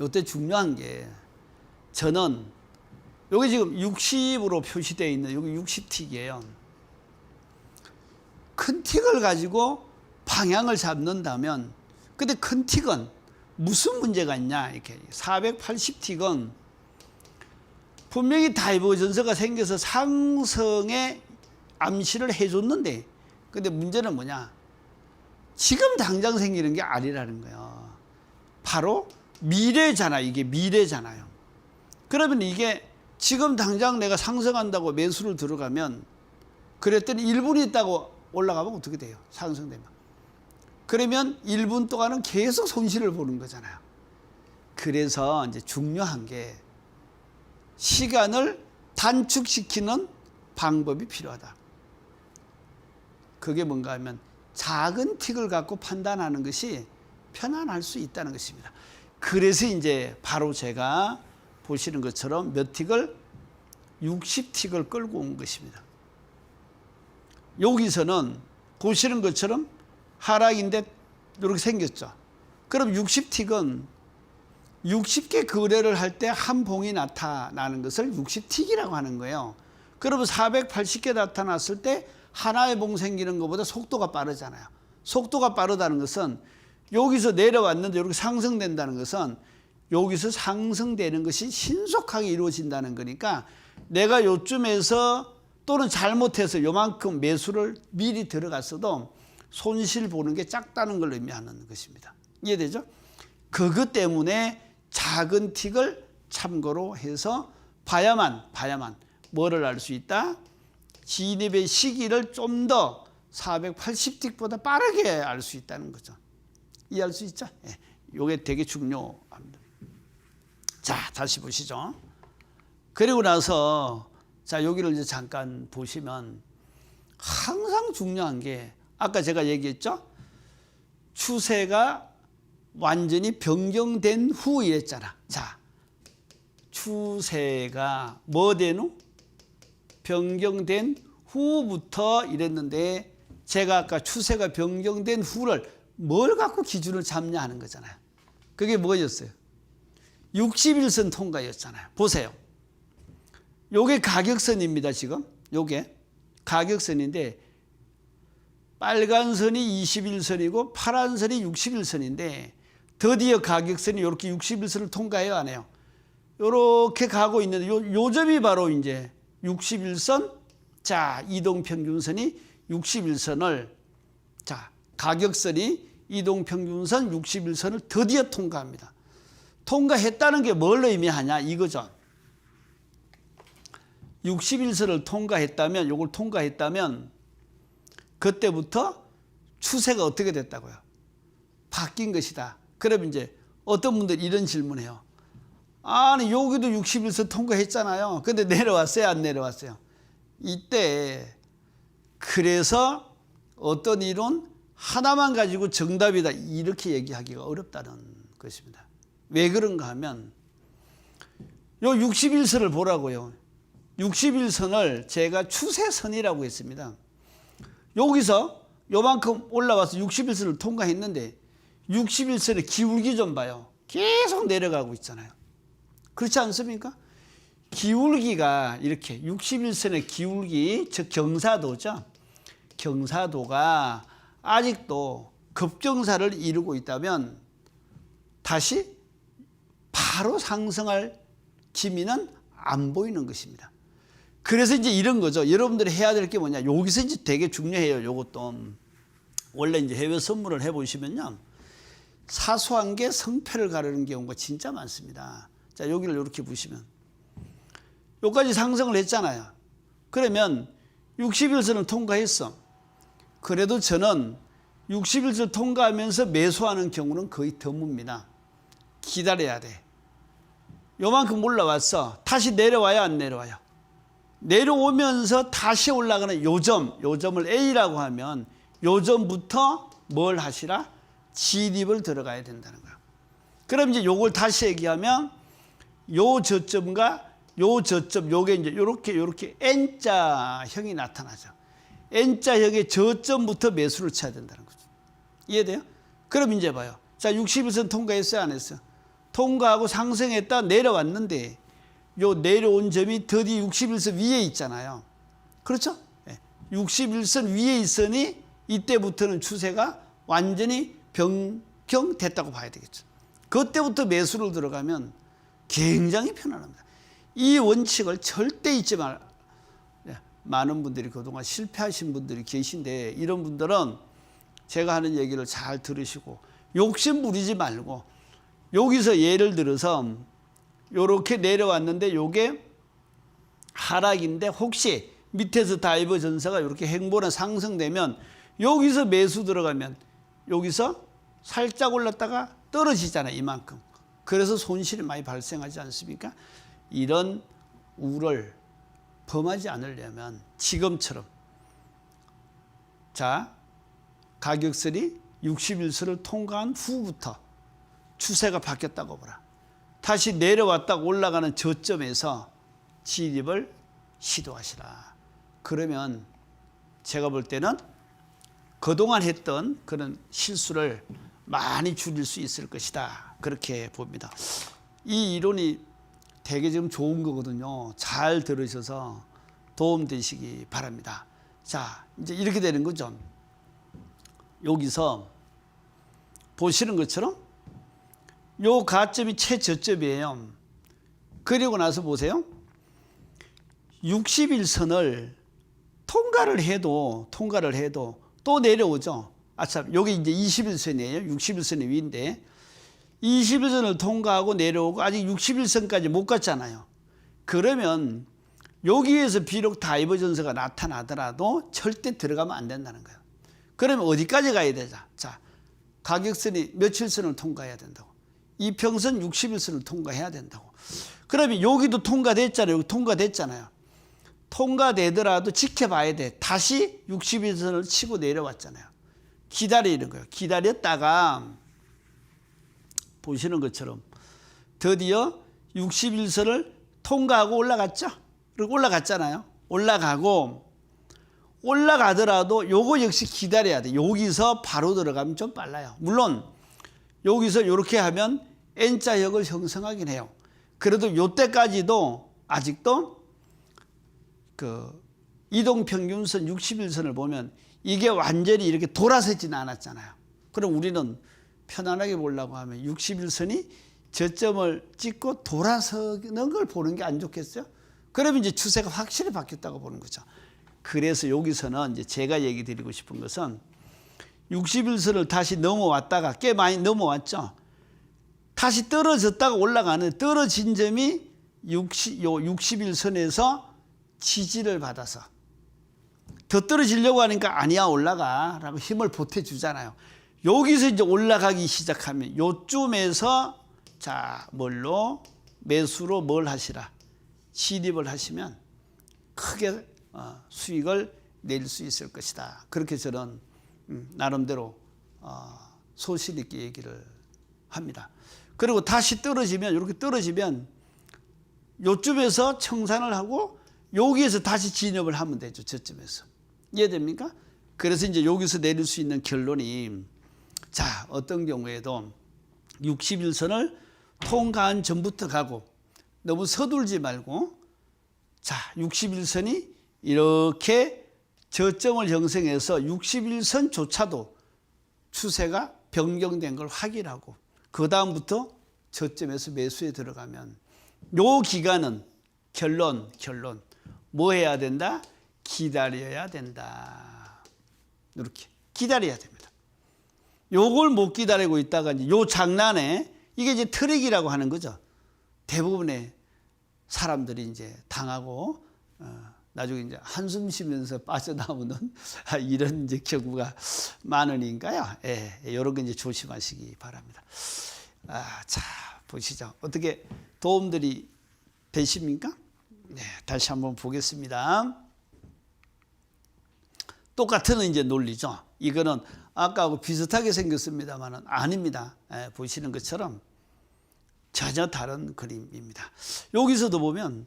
이때 중요한 게 저는 여기 지금 60으로 표시되어 있는 여기 60틱이에요. 큰 틱을 가지고 방향을 잡는다면 근데 큰 틱은 무슨 문제가 있냐 이렇게 480틱은 분명히 다이버전스가 생겨서 상승의 암시를 해줬는데 근데 문제는 뭐냐 지금 당장 생기는 게 아니라는 거예요. 바로 미래잖아요. 이게 미래잖아요. 그러면 이게 지금 당장 내가 상승한다고 매수를 들어가면 그랬더니 1분이 있다고 올라가면 어떻게 돼요? 상승되면. 그러면 1분 동안은 계속 손실을 보는 거잖아요. 그래서 이제 중요한 게 시간을 단축시키는 방법이 필요하다. 그게 뭔가 하면 작은 틱을 갖고 판단하는 것이 편안할 수 있다는 것입니다. 그래서 이제 바로 제가 보시는 것처럼 몇 틱을 60틱을 끌고 온 것입니다. 여기서는 보시는 것처럼 하락인데 이렇게 생겼죠. 그럼 60틱은 60개 거래를 할 때 한 봉이 나타나는 것을 60틱이라고 하는 거예요. 그러면 480개 나타났을 때 하나의 봉 생기는 것보다 속도가 빠르잖아요. 속도가 빠르다는 것은 여기서 내려왔는데 이렇게 상승된다는 것은 여기서 상승되는 것이 신속하게 이루어진다는 거니까 내가 요쯤에서 또는 잘못해서 요만큼 매수를 미리 들어갔어도 손실 보는 게 작다는 걸 의미하는 것입니다. 이해되죠? 그것 때문에 작은 틱을 참고로 해서 봐야만 뭐를 알 수 있다? 진입의 시기를 좀 더 480틱보다 빠르게 알 수 있다는 거죠. 이해할 수 있죠? 예, 이게 되게 중요합니다. 자, 다시 보시죠. 그리고 나서 자, 여기를 이제 잠깐 보시면 항상 중요한 게 아까 제가 얘기했죠? 추세가 완전히 변경된 후 이랬잖아. 자, 추세가 뭐 된 후? 변경된 후부터 이랬는데 제가 아까 추세가 변경된 후를 뭘 갖고 기준을 잡냐 하는 거잖아요. 그게 뭐였어요? 60일선 통과였잖아요. 보세요. 요게 가격선입니다. 지금 요게 가격선인데 빨간 선이 21선이고 파란 선이 60일선인데 드디어 가격선이 이렇게 60일선을 통과해요, 안 해요? 이렇게 가고 있는데 요 점이 바로 이제 61선. 자, 이동평균선이 61선을 자, 가격선이 이동평균선 61선을 드디어 통과합니다. 통과했다는 게 뭘 의미하냐 이거죠. 61선을 통과했다면 요걸 통과했다면 그때부터 추세가 어떻게 됐다고요? 바뀐 것이다. 그럼 이제 어떤 분들이 이런 질문해요. 아니 여기도 61선 통과했잖아요. 근데 내려왔어요, 안 내려왔어요? 이때 그래서 어떤 이론 하나만 가지고 정답이다 이렇게 얘기하기가 어렵다는 것입니다. 왜 그런가 하면 요 61선을 보라고요. 61선을 제가 추세선이라고 했습니다. 여기서 요만큼 올라와서 61선을 통과했는데 61선의 기울기 좀 봐요. 계속 내려가고 있잖아요. 그렇지 않습니까? 기울기가 이렇게 61선의 기울기, 즉 경사도죠. 경사도가 아직도 급경사를 이루고 있다면 다시 바로 상승할 기미는 안 보이는 것입니다. 그래서 이제 이런 거죠. 여러분들이 해야 될 게 뭐냐. 여기서 이제 되게 중요해요. 요것도. 원래 이제 해외 선물을 해보시면요. 사소한 게 성패를 가르는 경우가 진짜 많습니다. 자, 여기를 이렇게 보시면. 여기까지 상승을 했잖아요. 그러면 60일선을 통과했어. 그래도 저는 60일선 통과하면서 매수하는 경우는 거의 드뭅니다. 기다려야 돼. 요만큼 올라왔어. 다시 내려와요, 안 내려와요? 내려오면서 다시 올라가는 요점을 A라고 하면 요점부터 뭘 하시라? 진입을 들어가야 된다는 거예요. 그럼 이제 요걸 다시 얘기하면 요 저점과 요 저점, 요게 이제 요렇게 N자형이 나타나죠. N자형의 저점부터 매수를 쳐야 된다는 거죠. 이해돼요? 그럼 이제 봐요. 자, 60일선 통과했어요, 안 했어요? 통과하고 상승했다 내려왔는데 요 내려온 점이 드디어 61선 위에 있잖아요. 그렇죠? 61선 위에 있으니 이때부터는 추세가 완전히 변경됐다고 봐야 되겠죠. 그때부터 매수를 들어가면 굉장히 편안합니다. 이 원칙을 절대 잊지 말. 많은 분들이 그동안 실패하신 분들이 계신데 이런 분들은 제가 하는 얘기를 잘 들으시고 욕심 부리지 말고 여기서 예를 들어서 요렇게 내려왔는데 요게 하락인데 혹시 밑에서 다이버 전사가 이렇게 행보나 상승되면 여기서 매수 들어가면 여기서 살짝 올랐다가 떨어지잖아요. 이만큼. 그래서 손실이 많이 발생하지 않습니까? 이런 우를 범하지 않으려면 지금처럼 자 가격선이 60일선을 통과한 후부터 추세가 바뀌었다고 보라. 다시 내려왔다가 올라가는 저점에서 진입을 시도하시라. 그러면 제가 볼 때는 그동안 했던 그런 실수를 많이 줄일 수 있을 것이다. 그렇게 봅니다. 이 이론이 되게 지금 좋은 거거든요. 잘 들으셔서 도움되시기 바랍니다. 자, 이제 이렇게 되는 거죠. 여기서 보시는 것처럼 요 가점이 최저점이에요. 그리고 나서 보세요. 60일선을 통과를 해도 또 내려오죠. 참, 여기 이제 20일선이에요. 60일선의 위인데 20일선을 통과하고 내려오고 아직 60일선까지 못 갔잖아요. 그러면 여기에서 비록 다이버전스가 나타나더라도 절대 들어가면 안 된다는 거예요. 그러면 어디까지 가야 되죠? 자, 가격선이 며칠선을 통과해야 된다고. 이평선 60일선을 통과해야 된다고. 그러면 여기도 통과됐잖아요. 여기 통과됐잖아요. 통과되더라도 지켜봐야 돼. 다시 60일선을 치고 내려왔잖아요. 기다리는 거예요. 기다렸다가 보시는 것처럼 드디어 60일선을 통과하고 올라갔죠. 그리고 올라갔잖아요. 올라가더라도 요거 역시 기다려야 돼. 여기서 바로 들어가면 좀 빨라요. 물론 여기서 이렇게 하면 N자역을 형성하긴 해요. 그래도 요때까지도 아직도 그 이동평균선 60일선을 보면 이게 완전히 이렇게 돌아서지는 않았잖아요. 그럼 우리는 편안하게 보려고 하면 60일선이 저점을 찍고 돌아서는 걸 보는 게 안 좋겠어요? 그러면 이제 추세가 확실히 바뀌었다고 보는 거죠. 그래서 여기서는 이제 제가 얘기 드리고 싶은 것은 60일선을 다시 넘어왔다가 꽤 많이 넘어왔죠. 다시 떨어졌다가 올라가는 떨어진 점이 60일선에서 지지를 받아서 더 떨어지려고 하니까 아니야 올라가 라고 힘을 보태주잖아요. 여기서 이제 올라가기 시작하면 요쯤에서 자 뭘로 매수로 뭘 하시라 진입을 하시면 크게 수익을 낼 수 있을 것이다. 그렇게 저는 나름대로 소신 있게 얘기를 합니다. 그리고 다시 떨어지면 이렇게 떨어지면 요쯤에서 청산을 하고 여기에서 다시 진입을 하면 되죠. 저쯤에서. 이해됩니까? 그래서 이제 여기서 내릴 수 있는 결론이 자 어떤 경우에도 60일선을 통과한 전부터 가고 너무 서둘지 말고 자 60일선이 이렇게 저점을 형성해서 60일선조차도 추세가 변경된 걸 확인하고 그 다음부터 저점에서 매수에 들어가면 요 기간은 결론 뭐 해야 된다? 기다려야 된다. 이렇게 기다려야 됩니다. 요걸 못 기다리고 있다가 이제 요 장난에 이게 이제 트릭이라고 하는 거죠. 대부분의 사람들이 이제 당하고 나중에 이제 한숨 쉬면서 빠져나오는 이런 이제 경우가 많으니까요. 예, 이런 거 이제 조심하시기 바랍니다. 자, 보시죠. 어떻게 도움들이 되십니까? 네, 다시 한번 보겠습니다. 똑같은 이제 논리죠. 이거는 아까하고 비슷하게 생겼습니다만은 아닙니다. 예, 보시는 것처럼 전혀 다른 그림입니다. 여기서도 보면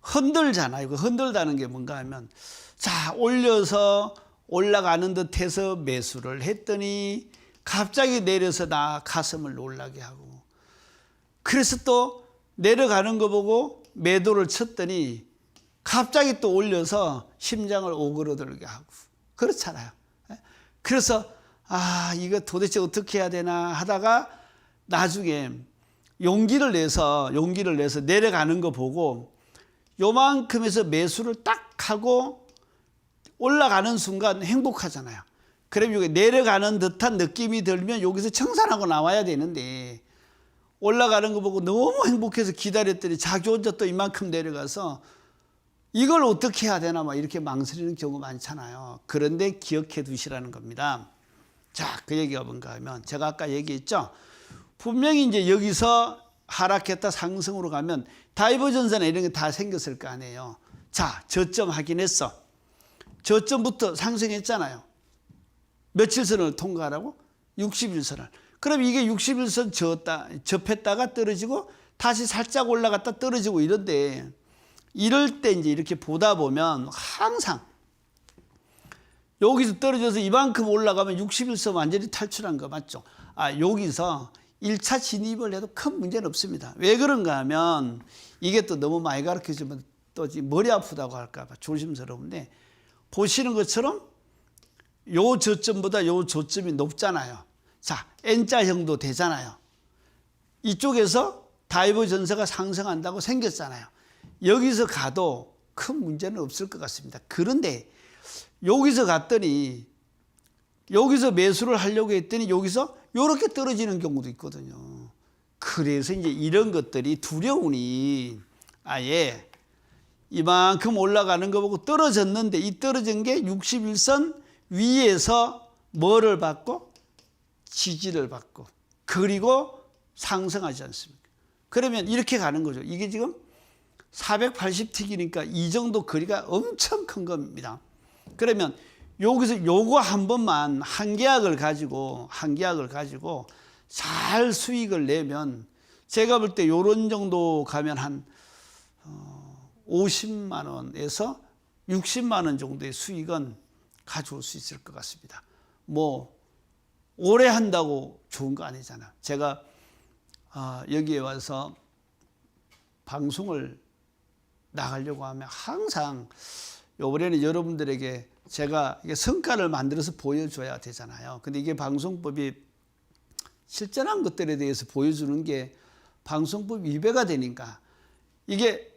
흔들잖아요. 그 흔들다는 게 뭔가 하면 자 올려서 올라가는 듯해서 매수를 했더니 갑자기 내려서 나 가슴을 놀라게 하고 그래서 또 내려가는 거 보고 매도를 쳤더니 갑자기 또 올려서 심장을 오그러들게 하고 그렇잖아요. 그래서 이거 도대체 어떻게 해야 되나 하다가 나중에 용기를 내서 내려가는 거 보고 요만큼에서 매수를 딱 하고 올라가는 순간 행복하잖아요. 그럼 여기 내려가는 듯한 느낌이 들면 여기서 청산하고 나와야 되는데 올라가는 거 보고 너무 행복해서 기다렸더니 자기 혼자 또 이만큼 내려가서 이걸 어떻게 해야 되나 막 이렇게 망설이는 경우 많잖아요. 그런데 기억해 두시라는 겁니다. 자, 그 얘기가 뭔가 하면 제가 아까 얘기했죠. 분명히 이제 여기서 하락했다 상승으로 가면 다이버전스나 이런 게 다 생겼을 거 아니에요. 자, 저점 확인했어. 저점부터 상승했잖아요. 며칠 선을 통과하라고? 60일선을. 그럼 이게 60일선 접했다가 떨어지고 다시 살짝 올라갔다 떨어지고 이런데, 이럴 때 이제 이렇게 보다 보면 항상 여기서 떨어져서 이만큼 올라가면 60일선 완전히 탈출한 거 맞죠? 여기서 1차 진입을 해도 큰 문제는 없습니다. 왜 그런가 하면, 이게 또 너무 많이 가르쳐주면 또 머리 아프다고 할까 봐 조심스러운데, 보시는 것처럼 요 저점보다 요 저점이 높잖아요. 자, N자형도 되잖아요. 이쪽에서 다이버전스가 상승한다고 생겼잖아요. 여기서 가도 큰 문제는 없을 것 같습니다. 그런데 여기서 갔더니, 여기서 매수를 하려고 했더니 여기서 이렇게 떨어지는 경우도 있거든요. 그래서 이제 이런 것들이 두려우니, 아예 이만큼 올라가는 거 보고 떨어졌는데, 이 떨어진 게 61선 위에서 뭐를 받고? 지지를 받고, 그리고 상승하지 않습니까? 그러면 이렇게 가는 거죠. 이게 지금 480틱이니까 이 정도 거리가 엄청 큰 겁니다. 그러면 여기서 요거 한 번만 한 계약을 가지고 잘 수익을 내면, 제가 볼 때 요런 정도 가면 한 50만 원에서 60만 원 정도의 수익은 가져올 수 있을 것 같습니다. 뭐 오래 한다고 좋은 거 아니잖아. 제가 여기에 와서 방송을 나가려고 하면 항상, 요번에는 여러분들에게 제가 성과를 만들어서 보여줘야 되잖아요. 근데 이게 방송법이 실전한 것들에 대해서 보여주는 게 방송법 위배가 되니까, 이게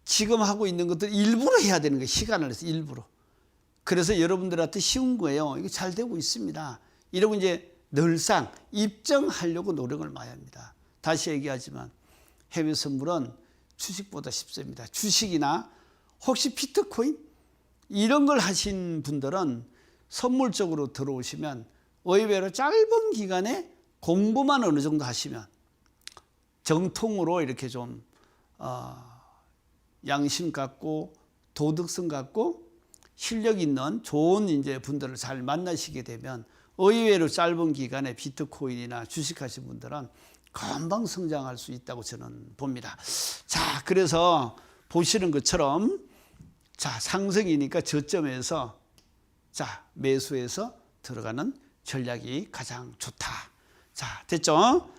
지금 하고 있는 것들 일부러 해야 되는 거예요. 시간을 내서 일부러. 그래서 여러분들한테 쉬운 거예요. 이게 잘 되고 있습니다. 이러고 이제 늘상 입증하려고 노력을 많이 합니다. 다시 얘기하지만 해외 선물은 주식보다 쉽습니다. 주식이나 혹시 비트코인 이런 걸 하신 분들은 선물적으로 들어오시면 의외로 짧은 기간에 공부만 어느 정도 하시면, 정통으로 이렇게 좀 양심 갖고 도덕성 갖고 실력 있는 좋은 이제 분들을 잘 만나시게 되면 의외로 짧은 기간에 비트코인이나 주식하신 분들은 금방 성장할 수 있다고 저는 봅니다. 자, 그래서 보시는 것처럼, 자, 상승이니까 저점에서 자, 매수해서 들어가는 전략이 가장 좋다. 자, 됐죠?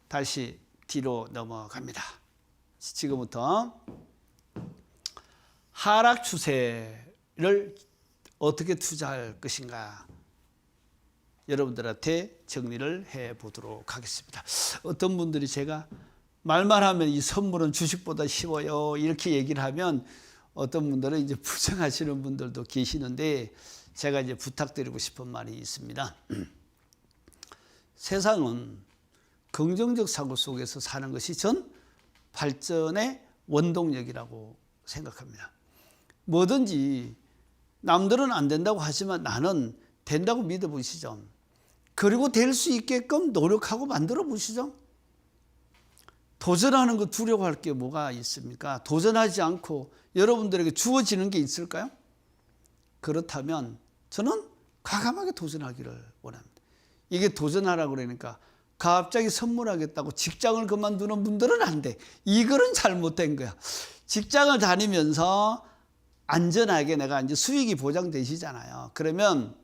다시 뒤로 넘어갑니다. 지금부터 하락 추세를 어떻게 투자할 것인가, 여러분들한테 정리를 해 보도록 하겠습니다. 어떤 분들이 제가 말만 하면 이 선물은 주식보다 쉬워요 이렇게 얘기를 하면, 어떤 분들은 이제 부정하시는 분들도 계시는데, 제가 이제 부탁드리고 싶은 말이 있습니다. 세상은 긍정적 사고 속에서 사는 것이 전 발전의 원동력이라고 생각합니다. 뭐든지 남들은 안 된다고 하지만 나는 된다고 믿어보시죠. 그리고 될 수 있게끔 노력하고 만들어 보시죠. 도전하는 거 두려워할 게 뭐가 있습니까? 도전하지 않고 여러분들에게 주어지는 게 있을까요? 그렇다면 저는 과감하게 도전하기를 원합니다. 이게 도전하라고 그러니까 갑자기 선물하겠다고 직장을 그만두는 분들은 안 돼. 이거는 잘못된 거야. 직장을 다니면서 안전하게 내가 이제 수익이 보장되시잖아요. 그러면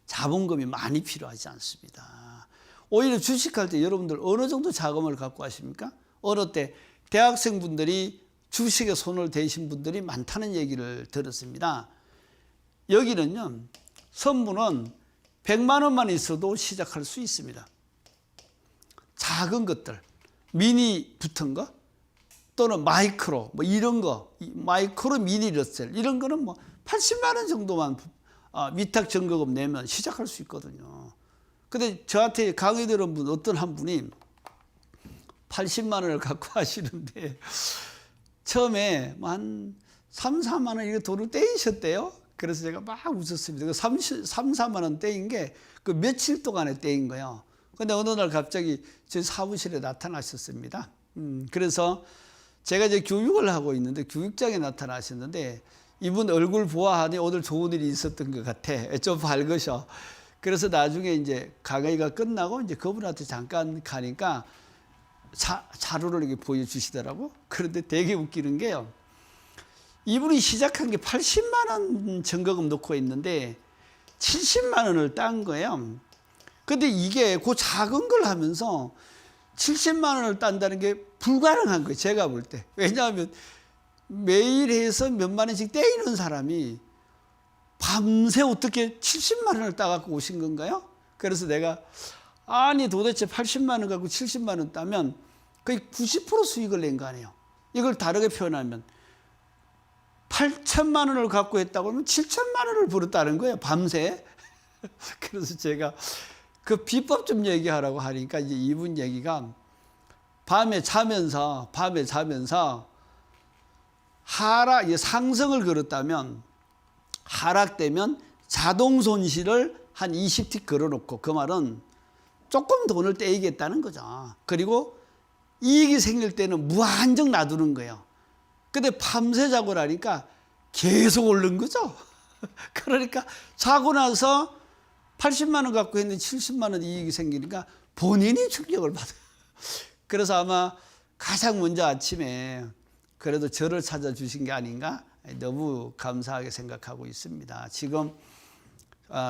자본금이 많이 필요하지 않습니다. 오히려 주식할 때 여러분들 어느 정도 자금을 갖고 하십니까? 어느 때 대학생분들이 주식에 손을 대신 분들이 많다는 얘기를 들었습니다. 여기는요, 선물은 100만 원만 있어도 시작할 수 있습니다. 작은 것들, 미니 붙은 거 또는 마이크로 뭐 이런 거, 마이크로 미니 러셀 이런 거는 뭐 80만 원 정도만 위탁 전거금 내면 시작할 수 있거든요. 근데 저한테 강의 들은 분, 어떤 한 분이 80만 원을 갖고 하시는데 처음에 한 3, 4만 원 이렇게 돈을 떼이셨대요. 그래서 제가 막 웃었습니다. 그 3, 4만 원 떼인 게 그 며칠 동안에 떼인 거예요. 근데 어느 날 갑자기 제 사무실에 나타나셨습니다. 그래서 제가 이제 교육을 하고 있는데 교육장에 나타나셨는데, 이분 얼굴 보아하니 오늘 좋은 일이 있었던 것 같아. 좀 밝으셔. 그래서 나중에 이제 강의가 끝나고 이제 그분한테 잠깐 가니까 자료를 이렇게 보여주시더라고. 그런데 되게 웃기는 게요. 이분이 시작한 게 80만 원 전거금 넣고 있는데 70만 원을 딴 거예요. 근데 이게 그 작은 걸 하면서 70만 원을 딴다는 게 불가능한 거예요. 제가 볼 때. 왜냐하면 매일 해서 몇만 원씩 떼이는 사람이 밤새 어떻게 70만 원을 따갖고 오신 건가요? 그래서 내가 아니 도대체 80만 원 갖고 70만 원 따면 거의 90% 수익을 낸 거 아니에요. 이걸 다르게 표현하면 8천만 원을 갖고 했다고 하면 7천만 원을 벌었다는 거예요. 밤새. 그래서 제가 그 비법 좀 얘기하라고 하니까 이제 이분 얘기가 밤에 자면서 상승을 걸었다면 하락되면 자동 손실을 한 20틱 걸어놓고 그 말은 조금 돈을 떼이겠다는 거죠. 그리고 이익이 생길 때는 무한정 놔두는 거예요. 근데 밤새 자고 나니까 계속 오른 거죠. 그러니까 자고 나서 80만 원 갖고 했는데 70만 원 이익이 생기니까 본인이 충격을 받아요. 그래서 아마 가장 먼저 아침에 그래도 저를 찾아주신 게 아닌가 너무 감사하게 생각하고 있습니다. 지금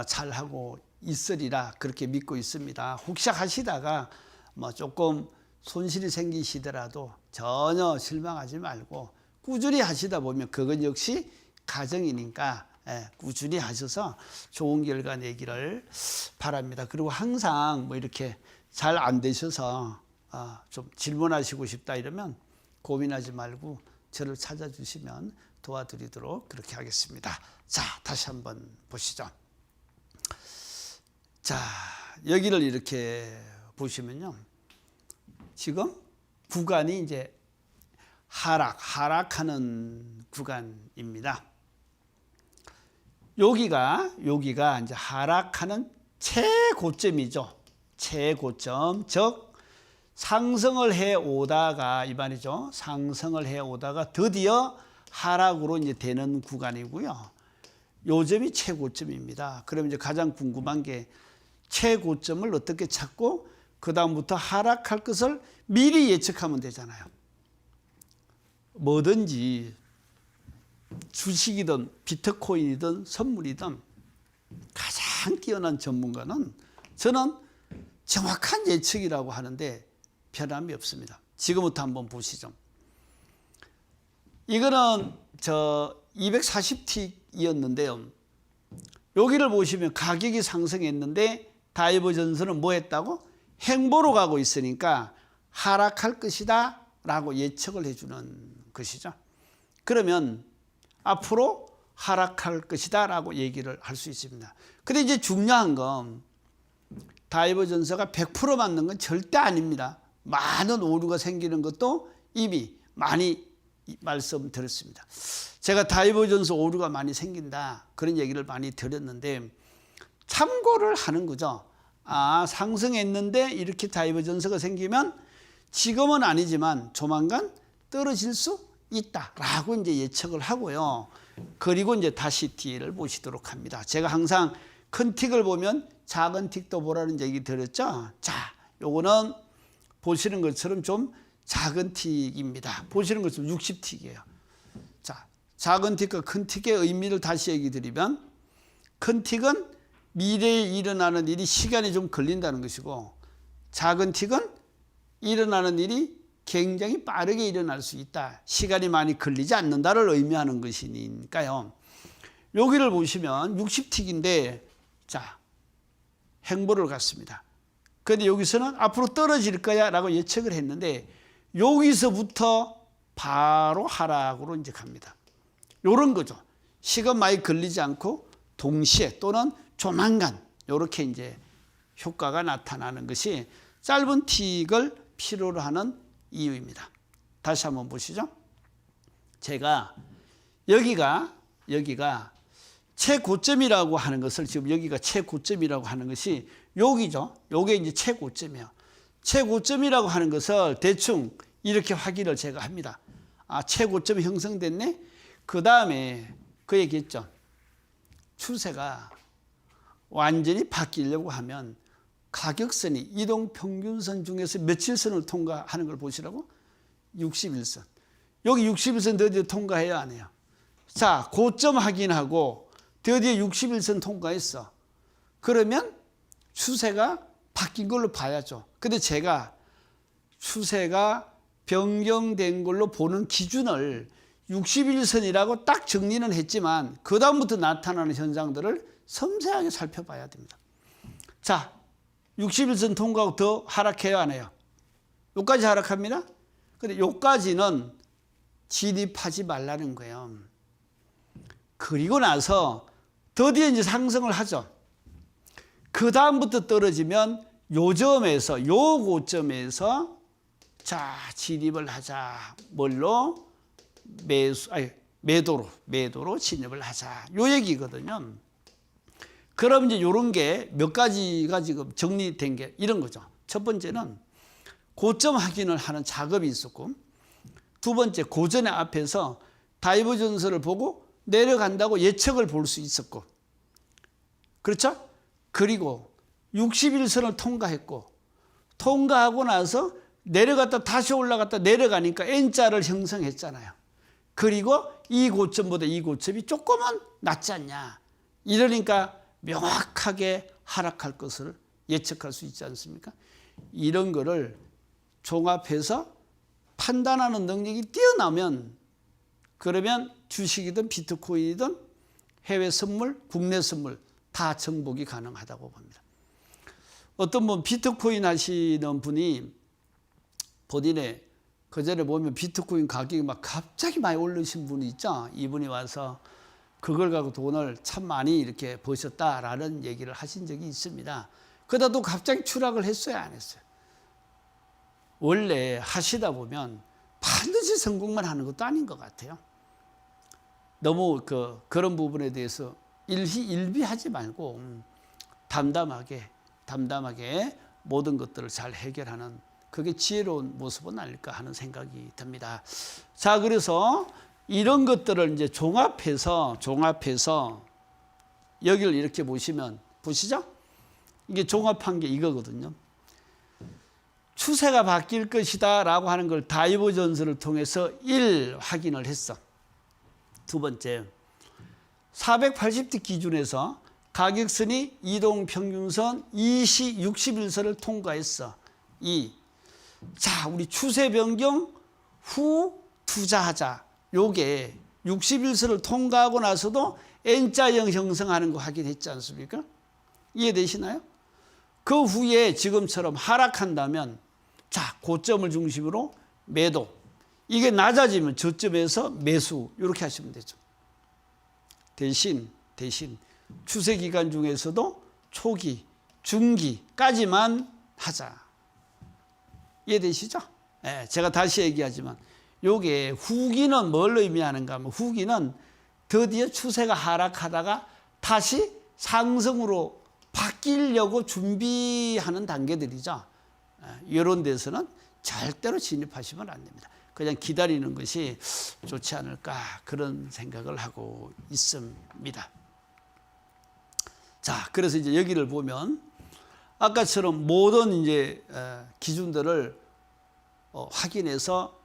잘하고 있으리라 그렇게 믿고 있습니다. 혹시 하시다가 뭐 조금 손실이 생기시더라도 전혀 실망하지 말고 꾸준히 하시다 보면 그건 역시 가정이니까 꾸준히 하셔서 좋은 결과 내기를 바랍니다. 그리고 항상 뭐 이렇게 잘 안 되셔서 좀 질문하시고 싶다 이러면 고민하지 말고 저를 찾아주시면 도와드리도록 그렇게 하겠습니다. 자, 다시 한번 보시죠. 자, 여기를 이렇게 보시면요. 지금 구간이 이제 하락하는 구간입니다. 여기가 이제 하락하는 최고점이죠. 최고점, 즉 상승을 해 오다가 이 말이죠. 상승을 해 오다가 드디어 하락으로 이제 되는 구간이고요. 요점이 최고점입니다. 그럼 이제 가장 궁금한 게 최고점을 어떻게 찾고 그 다음부터 하락할 것을 미리 예측하면 되잖아요. 뭐든지 주식이든 비트코인이든 선물이든 가장 뛰어난 전문가는 저는 정확한 예측이라고 하는데 변함이 없습니다. 지금부터 한번 보시죠. 이거는 240틱이었는데요. 여기를 보시면 가격이 상승했는데 다이버전스는 뭐 했다고? 횡보로 가고 있으니까 하락할 것이다 라고 예측을 해주는 것이죠. 그러면 앞으로 하락할 것이다 라고 얘기를 할 수 있습니다. 근데 이제 중요한 건 다이버전스가 100% 맞는 건 절대 아닙니다. 많은 오류가 생기는 것도 이미 많이 말씀드렸습니다. 제가 다이버전스 오류가 많이 생긴다 그런 얘기를 많이 드렸는데 참고를 하는 거죠. 상승했는데 이렇게 다이버전스가 생기면 지금은 아니지만 조만간 떨어질 수 있다라고 이제 예측을 하고요. 그리고 이제 다시 뒤를 보시도록 합니다. 제가 항상 큰 틱을 보면 작은 틱도 보라는 얘기 드렸죠. 자, 요거는 보시는 것처럼 좀 작은 틱입니다. 보시는 것처럼 60틱이에요. 자, 작은 틱과 큰 틱의 의미를 다시 얘기 드리면 큰 틱은 미래에 일어나는 일이 시간이 좀 걸린다는 것이고 작은 틱은 일어나는 일이 굉장히 빠르게 일어날 수 있다. 시간이 많이 걸리지 않는다를 의미하는 것이니까요. 여기를 보시면 60틱인데 자, 횡보를 갔습니다. 그런데 여기서는 앞으로 떨어질 거야 라고 예측을 했는데 여기서부터 바로 하락으로 이제 갑니다. 요런 거죠. 시간 많이 걸리지 않고 동시에 또는 조만간 이렇게 이제 효과가 나타나는 것이 짧은 틱을 필요로 하는 이유입니다. 다시 한번 보시죠. 제가 여기가 최고점이라고 하는 것을 지금 여기가 최고점이라고 하는 것이 여기죠. 요게 이제 최고점이에요. 최고점이라고 하는 것을 대충 이렇게 확인을 제가 합니다. 최고점이 형성됐네. 그 다음에 그 얘기했죠. 추세가 완전히 바뀌려고 하면 가격선이 이동평균선 중에서 며칠 선을 통과하는 걸 보시라고? 61선. 여기 61선 드디어 통과해야 안 해요. 자, 고점 확인하고 드디어 61선 통과했어. 그러면 추세가 바뀐 걸로 봐야죠. 근데 제가 추세가 변경된 걸로 보는 기준을 61선이라고 딱 정리는 했지만 그 다음부터 나타나는 현상들을 섬세하게 살펴봐야 됩니다. 자, 61선 통과하고 더 하락해요, 안 해요? 여기까지 하락합니다. 근데 여기까지는 진입하지 말라는 거예요. 그리고 나서 드디어 이제 상승을 하죠. 그 다음부터 떨어지면 요 점에서, 요 고점에서 자, 진입을 하자. 뭘로? 매도로 진입을 하자. 요 얘기거든요. 그럼 이제 요런 게 몇 가지가 지금 정리된 게 이런 거죠. 첫 번째는 고점 확인을 하는 작업이 있었고, 두 번째 고전의 앞에서 다이버전스를 보고 내려간다고 예측을 볼 수 있었고, 그렇죠? 그리고 61선을 통과했고, 통과하고 나서 내려갔다 다시 올라갔다 내려가니까 N자를 형성했잖아요. 그리고 이 고점보다 이 고점이 조금은 낮지 않냐. 이러니까 명확하게 하락할 것을 예측할 수 있지 않습니까? 이런 거를 종합해서 판단하는 능력이 뛰어나면, 그러면 주식이든 비트코인이든 해외 선물, 국내 선물 다 정복이 가능하다고 봅니다. 어떤 분 비트코인 하시는 분이 본인의 그전에 보면 비트코인 가격이 막 갑자기 많이 오르신 분이 있죠. 이분이 와서 그걸 갖고 돈을 참 많이 이렇게 버셨다라는 얘기를 하신 적이 있습니다. 그러다 또 갑자기 추락을 했어요, 안 했어요? 원래 하시다 보면 반드시 성공만 하는 것도 아닌 것 같아요. 너무 그런 부분에 대해서 일비하지 말고 담담하게 모든 것들을 잘 해결하는, 그게 지혜로운 모습은 아닐까 하는 생각이 듭니다. 자, 그래서 이런 것들을 이제 종합해서 여기를 이렇게 보시죠? 이게 종합한 게 이거거든요. 추세가 바뀔 것이다 라고 하는 걸 다이버전스를 통해서 1 확인을 했어. 두 번째, 480도 기준에서 가격선이 이동평균선 61선을 통과했어. 2. 자, 우리 추세 변경 후 투자하자. 요게 61선을 통과하고 나서도 N자형 형성하는 거 확인했지 않습니까? 이해되시나요? 그 후에 지금처럼 하락한다면, 자, 고점을 중심으로 매도. 이게 낮아지면 저점에서 매수. 이렇게 하시면 되죠. 대신 추세 기간 중에서도 초기, 중기까지만 하자. 이해되시죠? 네, 제가 다시 얘기하지만 요게 후기는 뭘 의미하는가 하면, 후기는 드디어 추세가 하락하다가 다시 상승으로 바뀌려고 준비하는 단계들이죠. 이런 데서는 절대로 진입하시면 안 됩니다. 그냥 기다리는 것이 좋지 않을까, 그런 생각을 하고 있습니다. 자, 그래서 이제 여기를 보면 아까처럼 모든 이제 기준들을 확인해서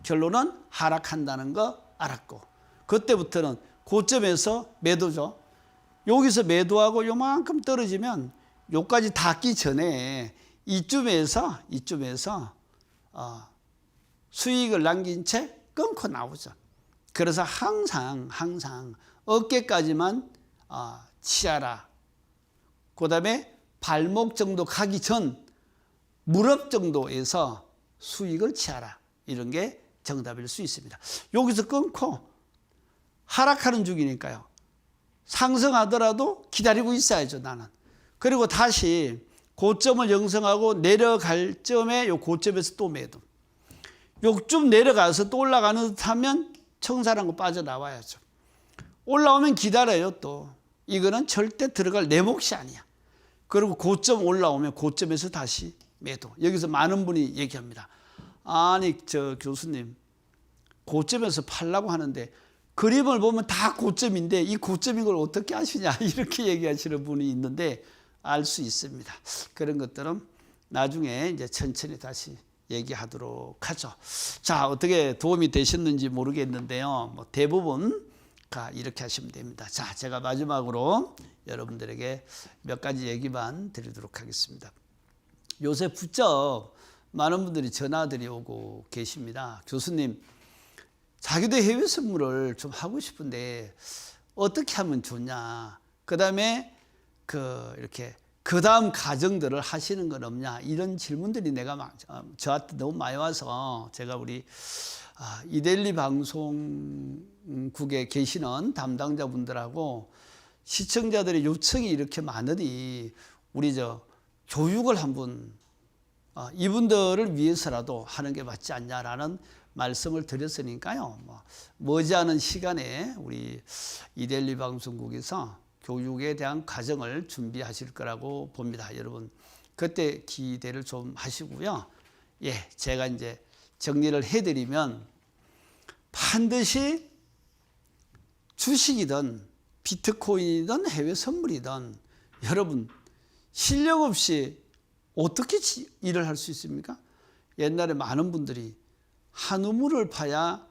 결론은 하락한다는 거 알았고, 그때부터는 고점에서 매도죠. 여기서 매도하고 요만큼 떨어지면 요까지 닿기 전에 이쯤에서 수익을 남긴 채 끊고 나오죠. 그래서 항상 어깨까지만 치아라. 그 다음에 발목 정도 가기 전 무릎 정도에서 수익을 취하라. 이런 게 정답일 수 있습니다. 여기서 끊고 하락하는 중이니까요. 상승하더라도 기다리고 있어야죠, 나는. 그리고 다시 고점을 형성하고 내려갈 점에 요 고점에서 또 매도. 요쯤 내려가서 또 올라가는 듯 하면 청산한 거 빠져나와야죠. 올라오면 기다려요, 또. 이거는 절대 들어갈 내 몫이 아니야. 그리고 고점 올라오면 고점에서 다시 매도. 여기서 많은 분이 얘기합니다. 아니, 저 교수님, 고점에서 팔라고 하는데 그림을 보면 다 고점인데 이 고점인 걸 어떻게 아시냐 이렇게 얘기하시는 분이 있는데 알 수 있습니다. 그런 것들은 나중에 이제 천천히 다시 얘기하도록 하죠. 자, 어떻게 도움이 되셨는지 모르겠는데요. 뭐 대부분 이렇게 하시면 됩니다. 자, 제가 마지막으로 여러분들에게 몇 가지 얘기만 드리도록 하겠습니다. 요새 부쩍 많은 분들이 전화들이 오고 계십니다. 교수님, 자기도 해외 선물을 좀 하고 싶은데 어떻게 하면 좋냐? 그다음에 이렇게 그다음 과정들을 하시는 건 없냐? 이런 질문들이 저한테 너무 많이 와서 제가 우리 이데일리 방송국에 계시는 담당자분들하고 시청자들의 요청이 이렇게 많으니 우리 교육을 한번 이분들을 위해서라도 하는 게 맞지 않냐라는 말씀을 드렸으니까요. 머지않은 시간에 우리 이데일리 방송국에서 교육에 대한 과정을 준비하실 거라고 봅니다. 여러분 그때 기대를 좀 하시고요. 예, 제가 이제 정리를 해드리면 반드시 주식이든 비트코인이든 해외 선물이든 여러분 실력 없이 어떻게 일을 할 수 있습니까? 옛날에 많은 분들이 한 우물을 파야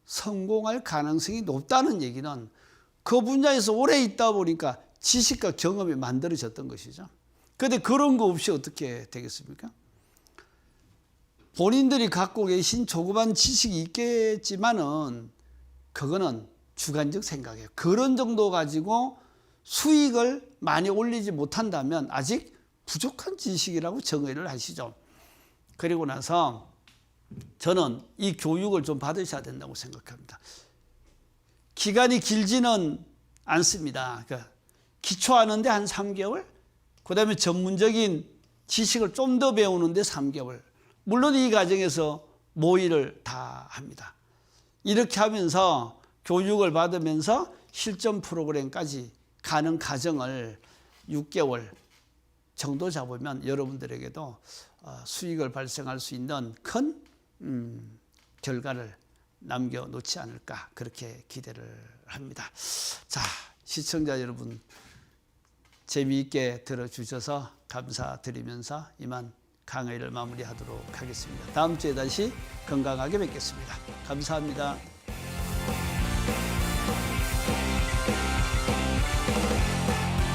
성공할 가능성이 높다는 얘기는 그 분야에서 오래 있다 보니까 지식과 경험이 만들어졌던 것이죠. 그런데 그런 거 없이 어떻게 되겠습니까? 본인들이 갖고 계신 조그만 지식이 있겠지만은 그거는 주관적 생각이에요. 그런 정도 가지고 수익을 많이 올리지 못한다면 아직 부족한 지식이라고 정의를 하시죠. 그리고 나서 저는 이 교육을 좀 받으셔야 된다고 생각합니다. 기간이 길지는 않습니다. 그러니까 기초하는데 한 3개월, 그 다음에 전문적인 지식을 좀 더 배우는데 3개월. 물론 이 과정에서 모의를 다 합니다. 이렇게 하면서 교육을 받으면서 실전 프로그램까지 가는 과정을 6개월 정도 잡으면 여러분들에게도 수익을 발생할 수 있는 큰 결과를 남겨놓지 않을까 그렇게 기대를 합니다. 자, 시청자 여러분 재미있게 들어주셔서 감사드리면서 이만 강의를 마무리하도록 하겠습니다. 다음 주에 다시 건강하게 뵙겠습니다. 감사합니다.